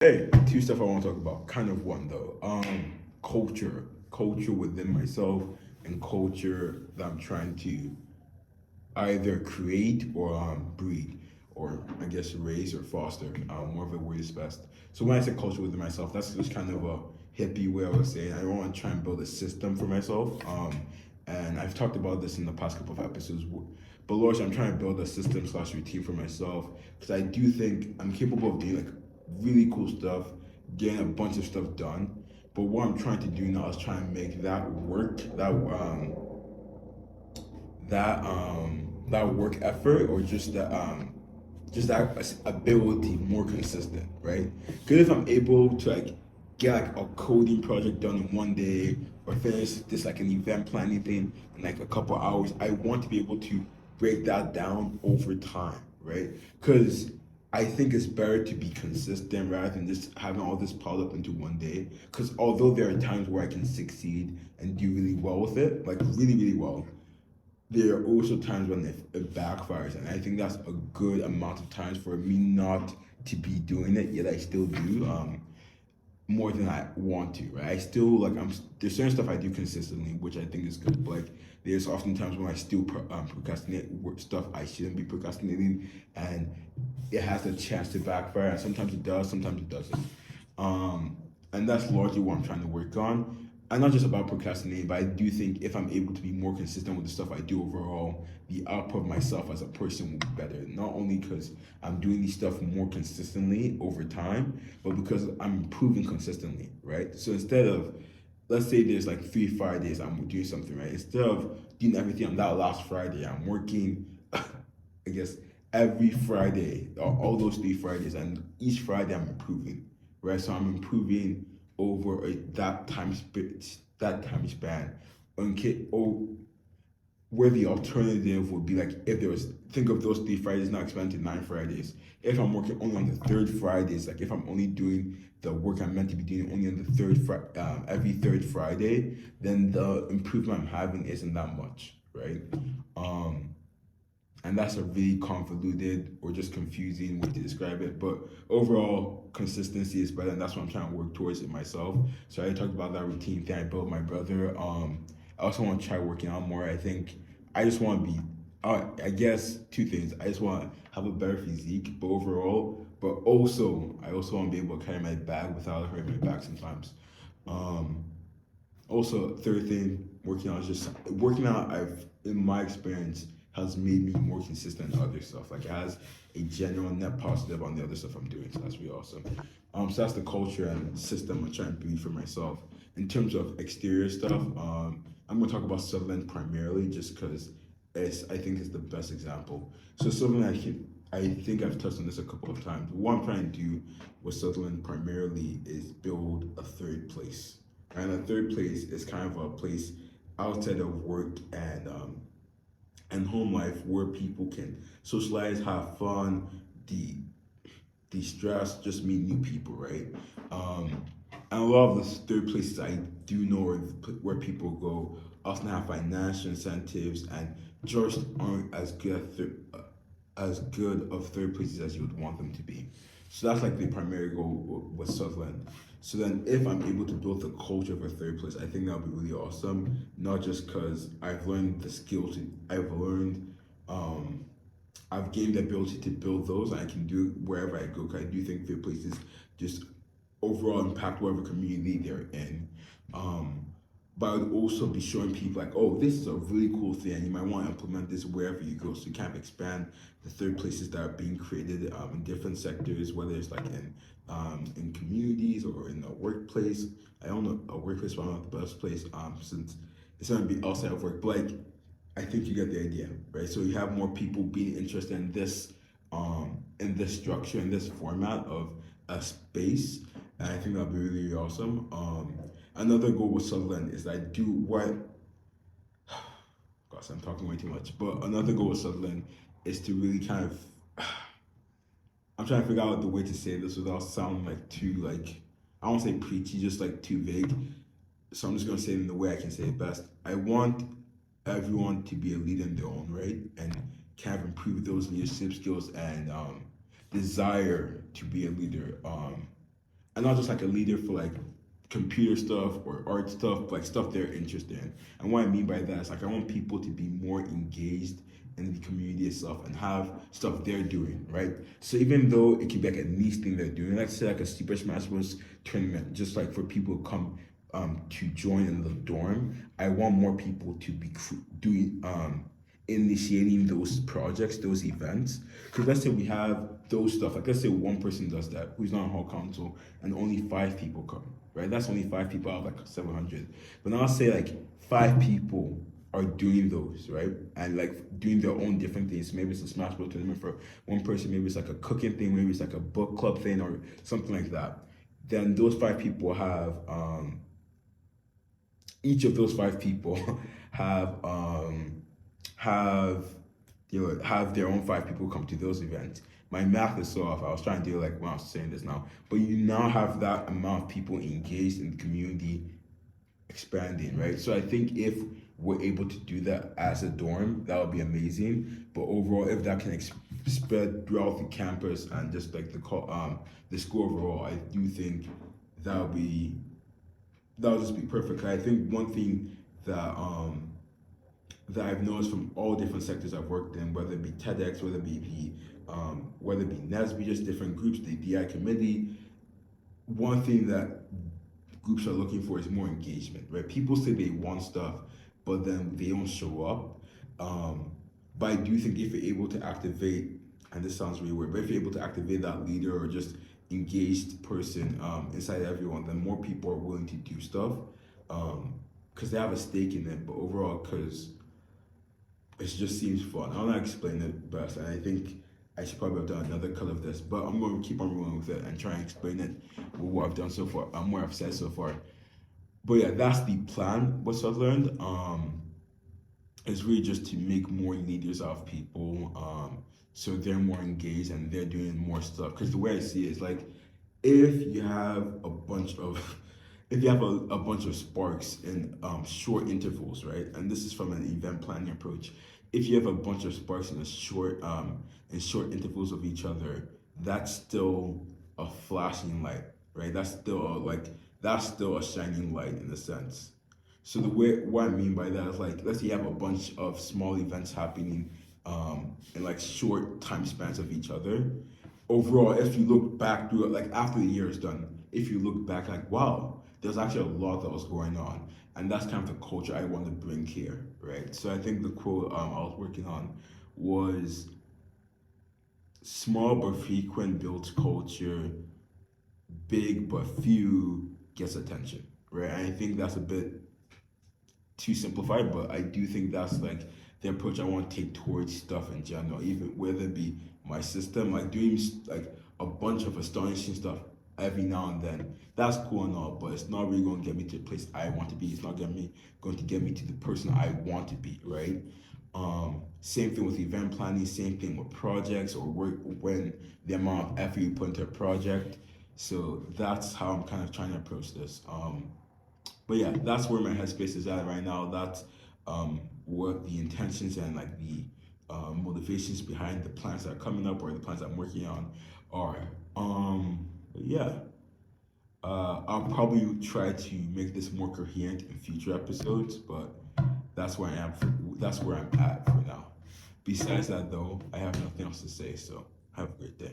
Hey, two stuff I want to talk about. Kind of one though. Culture within myself, and culture that I'm trying to either create or breed, or I guess raise or foster. More of a word is best. So when I say culture within myself, that's just kind of a hippie way I would say. I want to try and build a system for myself. And I've talked about this in the past couple of episodes. But largely, I'm trying to build a system slash routine for myself because I do think I'm capable of doing like really cool stuff, getting a bunch of stuff done. But what I'm trying to do now is try and make that work, that work effort, or just that ability more consistent, right? Because if I'm able to like get like a coding project done in one day, or finish this like an event planning thing in like a couple hours, I want to be able to break that down over time, right? Because I think it's better to be consistent rather than just having all this piled up into one day. Because although there are times where I can succeed and do really well with it, like really, really well, there are also times when it backfires, and I think that's a good amount of times for me not to be doing it, yet I still do. More than I want to, right? I still like there's certain stuff I do consistently, which I think is good. But like there's often times when I still procrastinate work stuff I shouldn't be procrastinating, and it has a chance to backfire. And sometimes it does, sometimes it doesn't. Um, and that's largely what I'm trying to work on. And not just about procrastinating, but I do think if I'm able to be more consistent with the stuff I do overall, the output of myself as a person will be better. Not only because I'm doing these stuff more consistently over time, but because I'm improving consistently, right? So instead of, let's say there's like 3 Fridays I'm doing something, right? Instead of doing everything on that last Friday, I'm working, I guess, every Friday, all those 3 Fridays, and each Friday I'm improving, right? So I'm improving over that time span. Okay, or where the alternative would be like if there was, think of those 3 Fridays now expanded to 9 Fridays. If I'm working only on the third Fridays, like if I'm only doing the work I'm meant to be doing only on the every third Friday, then the improvement I'm having isn't that much, right? Um, and that's a really convoluted or just confusing way to describe it. But overall, consistency is better, and that's what I'm trying to work towards it myself. So I talked about that routine thing I built with my brother. I also want to try working out more. I think I just want to be. I guess two things. I just want to have a better physique, but overall, but also I also want to be able to carry my bag without hurting my back sometimes. Um, Also, third thing, working out is just working out. I've in my experience has made me more consistent in other stuff. Like it has a general net positive on the other stuff I'm doing. So that's really awesome. So that's the culture and system I'm trying to build for myself. In terms of exterior stuff, I'm gonna talk about Sutherland primarily, just because I think it's the best example. So Sutherland, I think I've touched on this a couple of times. What I'm trying to do with Sutherland primarily is build a third place. And a third place is kind of a place outside of work and home life where people can socialize, have fun, de de-stress, just meet new people, right? Um, and a lot of the third places I do know where people go often have financial incentives and just aren't as good of third places as you would want them to be. So that's like the primary goal with Sutherland. So then, if I'm able to build the culture of a third place, I think that would be really awesome. Not just because I've learned the skill to, um, I've gained the ability to build those, and I can do it wherever I go. Because I do think third places just overall impact whatever community they're in. Um, but I would also be showing people like, oh, this is a really cool thing, and you might want to implement this wherever you go. So you kind of expand the third places that are being created in different sectors, whether it's like in communities or in a workplace. I don't know a workplace, but I don't know the best place since it's gonna be outside of work. But like, I think you get the idea, right? So you have more people being interested in this structure, in this format of a space, and I think that'd be really, really awesome. Another goal with Sutherland is that I do what. Gosh, I'm talking way too much. But another goal with Sutherland is to really kind of. I'm trying to figure out the way to say this without sounding like too like, I don't say preachy, just like too vague. So I'm just gonna say it in the way I can say it best. I want everyone to be a leader in their own right and kind of improve those leadership skills and desire to be a leader. and not just like a leader for like computer stuff or art stuff, like stuff they're interested in. And what I mean by that is like I want people to be more engaged in the community itself and have stuff they're doing, right? So even though it could be like a niche thing they're doing, let's say like a Super Smash Bros. Tournament, just like for people to come to join in the dorm, I want more people to be doing initiating those projects, those events. Because let's say we have those stuff, like let's say one person does that who's not on hall council and only 5 people come, right? That's only 5 people out of like 700. But now say like 5 people are doing those, right? And like doing their own different things. Maybe it's a Smash Bros tournament for one person, maybe it's like a cooking thing, maybe it's like a book club thing or something like that. Then those 5 people have each of those 5 people have have have their own 5 people come to those events. My math is so off. I was trying to do like when I was saying this now, but you now have that amount of people engaged in the community expanding, right? So I think if we're able to do that as a dorm, that would be amazing. But overall, if that can spread throughout the campus and just like the school overall, I do think that would just be perfect. I think one thing that I've noticed from all different sectors I've worked in, whether it be TEDx, whether it be NESB, just different groups, the DI committee. One thing that groups are looking for is more engagement, right? People say they want stuff, but then they don't show up. But I do think if you're able to activate, and this sounds really weird, but if you're able to activate that leader or just engaged person inside everyone, then more people are willing to do stuff because they have a stake in it. But overall, because it just seems fun. I don't know how to explain it best, and I think I should probably have done another cut of this, but I'm going to keep on rolling with it and try and explain it with what I've done so far, what I've said so far. But yeah, that's the plan. What I've learned is really just to make more leaders out of people, so they're more engaged and they're doing more stuff. Because the way I see it is like, if you have a bunch of a bunch of sparks in short intervals, right? And this is from an event planning approach. If you have a bunch of sparks in short intervals of each other, that's still a flashing light, right? That's still a shining light in a sense. So what I mean by that is like, let's say you have a bunch of small events happening in like short time spans of each other. Overall, if you look back through it, like after the year is done, if you look back, like wow, there's actually a lot that was going on, and that's kind of the culture I want to bring here, right? So I think the quote I was working on was, "Small but frequent builds culture, big but few gets attention," right? And I think that's a bit too simplified, but I do think that's like the approach I want to take towards stuff in general, even whether it be my system, like doing like a bunch of astonishing stuff every now and then. That's cool and all, but it's not really going to get me to the place I want to be. It's not going to get me to the person I want to be, right? Same thing with event planning, same thing with projects or work, when the amount of effort you put into a project. So that's how I'm kind of trying to approach this. But yeah, that's where my headspace is at right now. That's what the intentions and like the motivations behind the plans that are coming up or the plans I'm working on are. Yeah, I'll probably try to make this more coherent in future episodes, but that's where I am. That's where I'm at for now. Besides that, though, I have nothing else to say. So have a great day.